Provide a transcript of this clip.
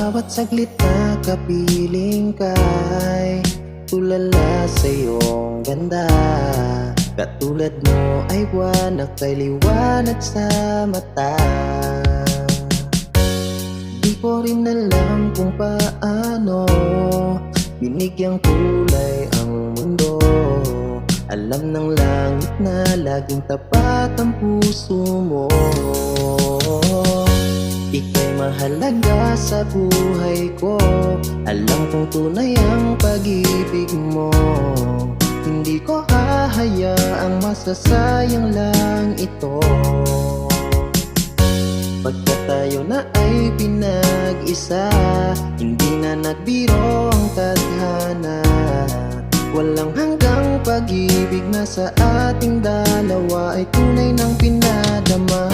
Bawat saglit na kapiling kay tulala sa iyong ganda. Katulad mo ay buwan na kay liwanag sa mata. Di ko rin alam kung paano binigyang kulay ang mundo. Alam ng langit na laging tapat ang puso mo. Ika'y mahalaga sa buhay ko. Alam kong tunay ang pag-ibig mo. Hindi ko hahayaang masasayang lang ito. Pagkat tayo na ay pinag-isa, hindi na nagbiro ang tadhana. Walang hanggang pag-ibig na sa ating dalawa ay tunay ng pinadama.